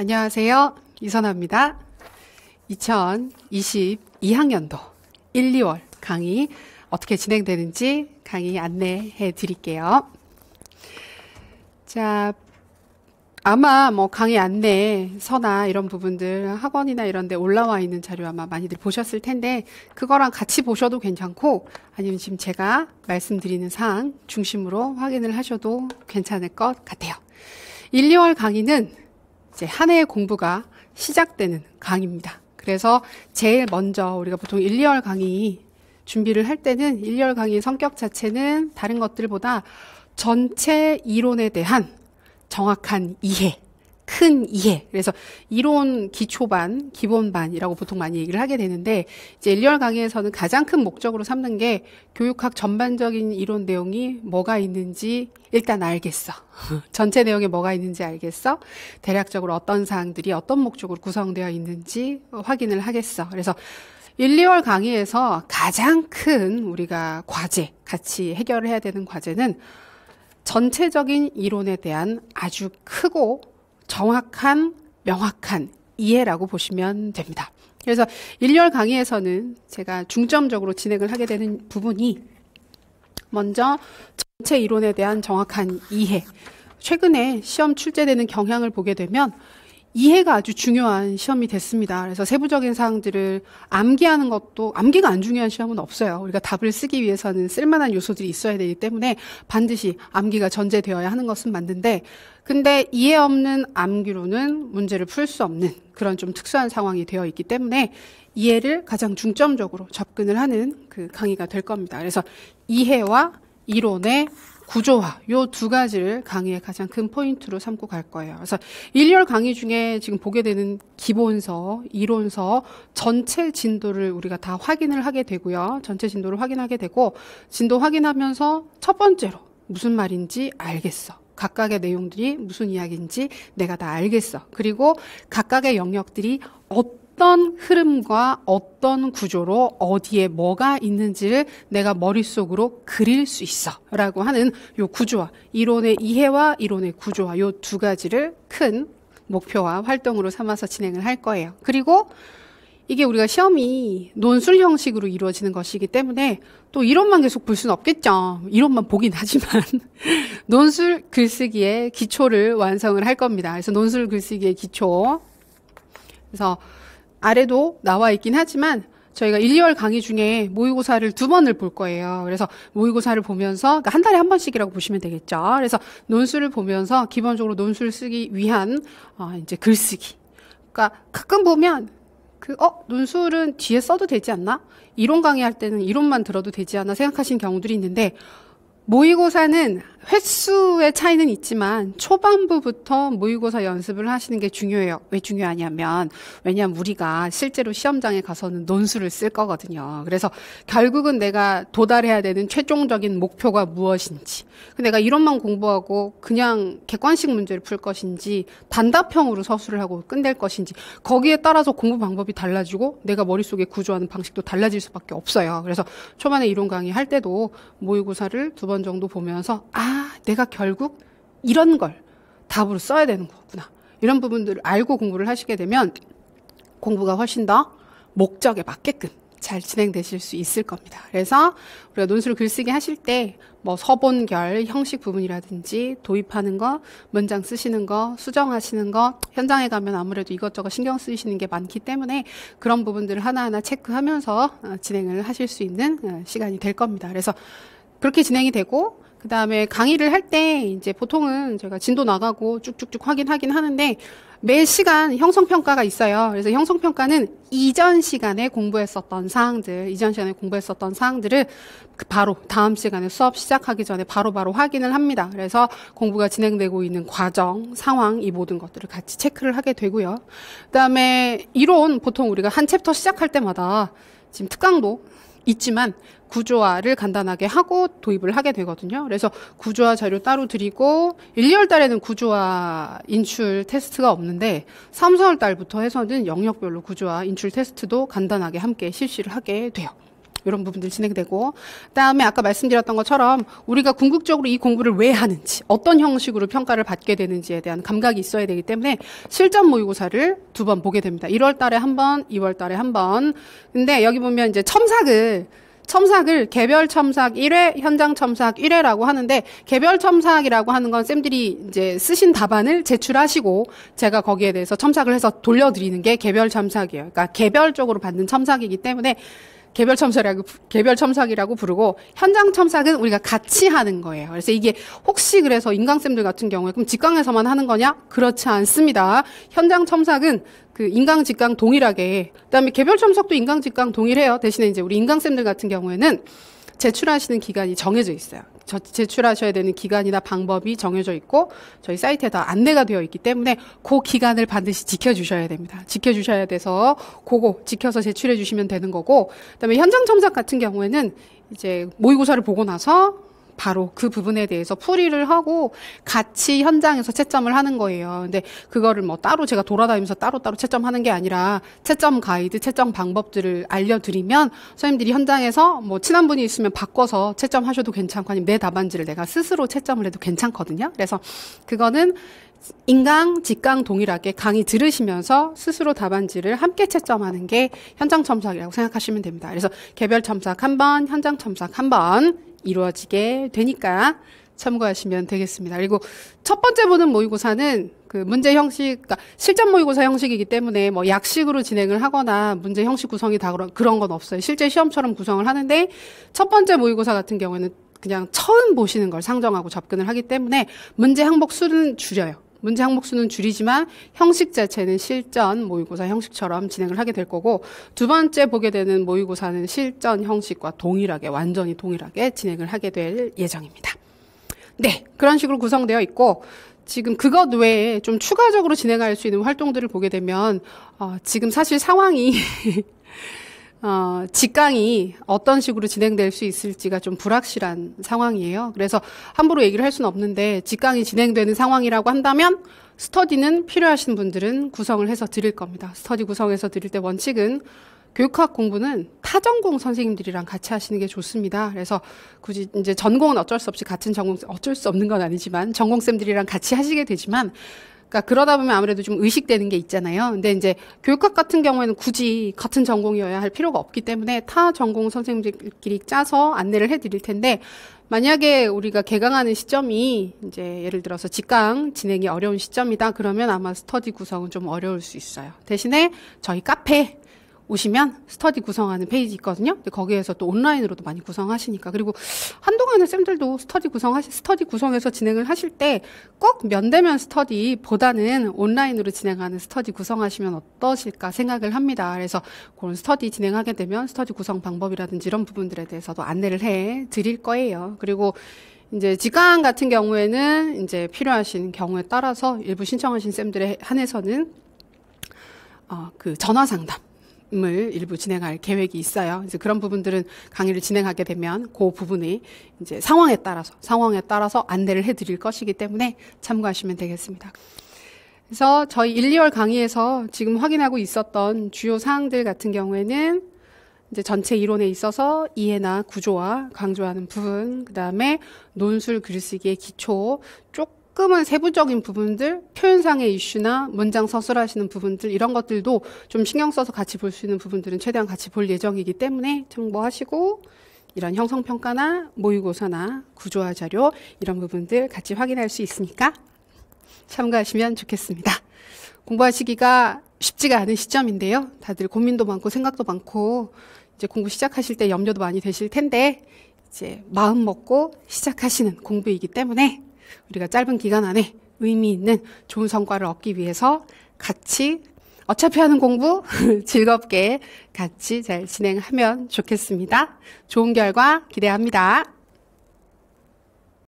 안녕하세요. 이선아입니다. 2022학년도 1, 2월 강의 어떻게 진행되는지 강의 안내해 드릴게요. 자, 아마 강의 안내서나 이런 부분들 학원이나 이런 데 올라와 있는 자료 아마 많이들 보셨을 텐데 그거랑 같이 보셔도 괜찮고 아니면 지금 제가 말씀드리는 사항 중심으로 확인을 하셔도 괜찮을 것 같아요. 1, 2월 강의는 이제 한 해의 공부가 시작되는 강의입니다. 그래서 제일 먼저 우리가 보통 1, 2월 강의 준비를 할 때는 1, 2월 강의의 성격 자체는 다른 것들보다 전체 이론에 대한 정확한 이해, 큰 이해. 그래서 이론 기초반, 기본반이라고 보통 많이 얘기를 하게 되는데 이제 1, 2월 강의에서는 가장 큰 목적으로 삼는 게 교육학 전반적인 이론 내용이 뭐가 있는지 일단 알겠어. 전체 내용에 뭐가 있는지 알겠어. 대략적으로 어떤 사항들이 어떤 목적으로 구성되어 있는지 확인을 하겠어. 그래서 1, 2월 강의에서 가장 큰 우리가 과제, 같이 해결을 해야 되는 과제는 전체적인 이론에 대한 아주 크고 정확한, 명확한 이해라고 보시면 됩니다. 그래서 1, 2월 강의에서는 제가 중점적으로 진행을 하게 되는 부분이 먼저 전체 이론에 대한 정확한 이해. 최근에 시험 출제되는 경향을 보게 되면 이해가 아주 중요한 시험이 됐습니다. 그래서 세부적인 사항들을 암기하는 것도 암기가 안 중요한 시험은 없어요. 우리가 답을 쓰기 위해서는 쓸만한 요소들이 있어야 되기 때문에 반드시 암기가 전제되어야 하는 것은 맞는데 근데 이해 없는 암기로는 문제를 풀 수 없는 그런 좀 특수한 상황이 되어 있기 때문에 이해를 가장 중점적으로 접근을 하는 그 강의가 될 겁니다. 그래서 이해와 이론의 구조화, 요 두 가지를 강의의 가장 큰 포인트로 삼고 갈 거예요. 그래서 1, 2월 강의 중에 지금 보게 되는 기본서, 이론서, 전체 진도를 우리가 다 확인을 하게 되고요. 전체 진도를 확인하게 되고, 진도 확인하면서 첫 번째로 무슨 말인지 알겠어. 각각의 내용들이 무슨 이야기인지 내가 다 알겠어. 그리고 각각의 영역들이 어떤 흐름과 어떤 구조로 어디에 뭐가 있는지를 내가 머릿속으로 그릴 수 있어 라고 하는 요 구조화, 이론의 이해와 이론의 구조화 요 두 가지를 큰 목표와 활동으로 삼아서 진행을 할 거예요. 그리고 이게 우리가 시험이 논술 형식으로 이루어지는 것이기 때문에 또 이론만 계속 볼 수는 없겠죠. 이론만 보긴 하지만 논술 글쓰기의 기초를 완성을 할 겁니다. 그래서 논술 글쓰기의 기초 그래서 아래도 나와 있긴 하지만 저희가 1, 2월 강의 중에 모의고사를 2번을 볼 거예요. 그래서 모의고사를 보면서 그러니까 한 달에 한 번씩이라고 보시면 되겠죠. 그래서 논술을 보면서 기본적으로 논술 쓰기 위한 이제 글쓰기. 그러니까 가끔 보면 논술은 뒤에 써도 되지 않나? 이론 강의할 때는 이론만 들어도 되지 않나 생각하시는 경우들이 있는데 모의고사는 횟수의 차이는 있지만 초반부부터 모의고사 연습을 하시는 게 중요해요. 왜 중요하냐면 왜냐하면 우리가 실제로 시험장에 가서는 논술을 쓸 거거든요. 그래서 결국은 내가 도달해야 되는 최종적인 목표가 무엇인지 내가 이론만 공부하고 그냥 객관식 문제를 풀 것인지 단답형으로 서술을 하고 끝낼 것인지 거기에 따라서 공부 방법이 달라지고 내가 머릿속에 구조하는 방식도 달라질 수밖에 없어요. 그래서 초반에 이론 강의 할 때도 모의고사를 2번 정도 보면서 내가 결국 이런 걸 답으로 써야 되는 거구나. 이런 부분들을 알고 공부를 하시게 되면 공부가 훨씬 더 목적에 맞게끔 잘 진행되실 수 있을 겁니다. 그래서 우리가 논술 글쓰기 하실 때 서본결 형식 부분이라든지 도입하는 거, 문장 쓰시는 거, 수정하시는 거, 현장에 가면 아무래도 이것저것 신경 쓰시는 게 많기 때문에 그런 부분들을 하나하나 체크하면서 진행을 하실 수 있는 시간이 될 겁니다. 그래서 그렇게 진행이 되고 그 다음에 강의를 할 때 이제 보통은 제가 진도 나가고 쭉쭉쭉 확인하긴 하는데 매 시간 형성평가가 있어요. 그래서 형성평가는 이전 시간에 공부했었던 사항들을 바로 다음 시간에 수업 시작하기 전에 바로바로 확인을 합니다. 그래서 공부가 진행되고 있는 과정, 상황 이 모든 것들을 같이 체크를 하게 되고요. 그 다음에 이론 보통 우리가 한 챕터 시작할 때마다 지금 특강도 있지만 구조화를 간단하게 하고 도입을 하게 되거든요. 그래서 구조화 자료 따로 드리고 1, 2월 달에는 구조화 인출 테스트가 없는데 3, 4월 달부터 해서는 영역별로 구조화 인출 테스트도 간단하게 함께 실시를 하게 돼요. 이런 부분들 진행되고, 그다음에 아까 말씀드렸던 것처럼 우리가 궁극적으로 이 공부를 왜 하는지, 어떤 형식으로 평가를 받게 되는지에 대한 감각이 있어야 되기 때문에 실전 모의고사를 2번 보게 됩니다. 1월 달에 한 번, 2월 달에 한 번. 근데 여기 보면 이제 첨삭을 개별 첨삭 1회, 현장 첨삭 1회라고 하는데, 개별 첨삭이라고 하는 건 쌤들이 이제 쓰신 답안을 제출하시고 제가 거기에 대해서 첨삭을 해서 돌려드리는 게 개별 첨삭이에요. 그러니까 개별적으로 받는 첨삭이기 때문에 개별 첨삭이라고 부르고, 현장 첨삭은 우리가 같이 하는 거예요. 그래서 이게 혹시 그래서 인강쌤들 같은 경우에 그럼 직강에서만 하는 거냐? 그렇지 않습니다. 현장 첨삭은 그 인강, 직강 동일하게, 그다음에 개별 첨삭도 인강, 직강 동일해요. 대신에 이제 우리 인강쌤들 같은 경우에는 제출하시는 기간이 정해져 있어요. 제출하셔야 되는 기간이나 방법이 정해져 있고 저희 사이트에 다 안내가 되어 있기 때문에 그 기간을 반드시 지켜주셔야 됩니다. 지켜주셔야 돼서 그거 지켜서 제출해 주시면 되는 거고, 그다음에 현장 첨삭 같은 경우에는 이제 모의고사를 보고 나서 바로 그 부분에 대해서 풀이를 하고 같이 현장에서 채점을 하는 거예요. 근데 그거를 뭐 따로 제가 돌아다니면서 따로따로 채점하는 게 아니라 채점 가이드, 채점 방법들을 알려드리면 선생님들이 현장에서 뭐 친한 분이 있으면 바꿔서 채점하셔도 괜찮고, 아니면 내 답안지를 내가 스스로 채점을 해도 괜찮거든요. 그래서 그거는 인강, 직강 동일하게 강의 들으시면서 스스로 답안지를 함께 채점하는 게 현장 첨삭이라고 생각하시면 됩니다. 그래서 개별 첨삭 한 번, 현장 첨삭 한 번 이루어지게 되니까 참고하시면 되겠습니다. 그리고 첫 번째 보는 모의고사는 그 문제 형식, 그러니까 실전 모의고사 형식이기 때문에 뭐 약식으로 진행을 하거나 문제 형식 구성이 다 그런 건 없어요. 실제 시험처럼 구성을 하는데, 첫 번째 모의고사 같은 경우에는 그냥 처음 보시는 걸 상정하고 접근을 하기 때문에 문제 항목 수는 줄여요. 문제 항목 수는 줄이지만 형식 자체는 실전 모의고사 형식처럼 진행을 하게 될 거고, 2번째 보게 되는 모의고사는 실전 형식과 동일하게, 완전히 동일하게 진행을 하게 될 예정입니다. 네, 그런 식으로 구성되어 있고, 지금 그것 외에 좀 추가적으로 진행할 수 있는 활동들을 보게 되면 지금 사실 상황이 직강이 어떤 식으로 진행될 수 있을지가 좀 불확실한 상황이에요. 그래서 함부로 얘기를 할 수는 없는데, 직강이 진행되는 상황이라고 한다면 스터디는 필요하신 분들은 구성을 해서 드릴 겁니다. 스터디 구성해서 드릴 때 원칙은 교육학 공부는 타전공 선생님들이랑 같이 하시는 게 좋습니다. 그래서 굳이 이제 전공은 어쩔 수 없이 같은 전공, 어쩔 수 없는 건 아니지만 전공쌤들이랑 같이 하시게 되지만, 그러니까 그러다 보면 아무래도 좀 의식되는 게 있잖아요. 근데 이제 교육학 같은 경우에는 굳이 같은 전공이어야 할 필요가 없기 때문에 타 전공 선생님들끼리 짜서 안내를 해드릴 텐데, 만약에 우리가 개강하는 시점이 이제 예를 들어서 직강 진행이 어려운 시점이다 그러면 아마 스터디 구성은 좀 어려울 수 있어요. 대신에 저희 카페 오시면 스터디 구성하는 페이지 있거든요. 근데 거기에서 또 온라인으로도 많이 구성하시니까, 그리고 한동안은 쌤들도 스터디 구성해서 진행을 하실 때 꼭 면대면 스터디보다는 온라인으로 진행하는 스터디 구성하시면 어떠실까 생각을 합니다. 그래서 그런 스터디 진행하게 되면 스터디 구성 방법이라든지 이런 부분들에 대해서도 안내를 해 드릴 거예요. 그리고 이제 직강 같은 경우에는 이제 필요하신 경우에 따라서 일부 신청하신 쌤들에 한해서는 그 전화 상담 을 일부 진행할 계획이 있어요. 이제 그런 부분들은 강의를 진행하게 되면 그 부분이 이제 상황에 따라서 안내를 해드릴 것이기 때문에 참고하시면 되겠습니다. 그래서 저희 1, 2월 강의에서 지금 확인하고 있었던 주요 사항들 같은 경우에는 이제 전체 이론에 있어서 이해나 구조화 강조하는 부분, 그 다음에 논술 글쓰기의 기초, 조금은 세부적인 부분들, 표현상의 이슈나 문장 서술하시는 부분들, 이런 것들도 좀 신경 써서 같이 볼 수 있는 부분들은 최대한 같이 볼 예정이기 때문에 참고하시고, 이런 형성평가나 모의고사나 구조화 자료 이런 부분들 같이 확인할 수 있으니까 참고하시면 좋겠습니다. 공부하시기가 쉽지가 않은 시점인데요. 다들 고민도 많고 생각도 많고 이제 공부 시작하실 때 염려도 많이 되실 텐데, 이제 마음 먹고 시작하시는 공부이기 때문에 우리가 짧은 기간 안에 의미 있는 좋은 성과를 얻기 위해서 같이 어차피 하는 공부 즐겁게 같이 잘 진행하면 좋겠습니다. 좋은 결과 기대합니다.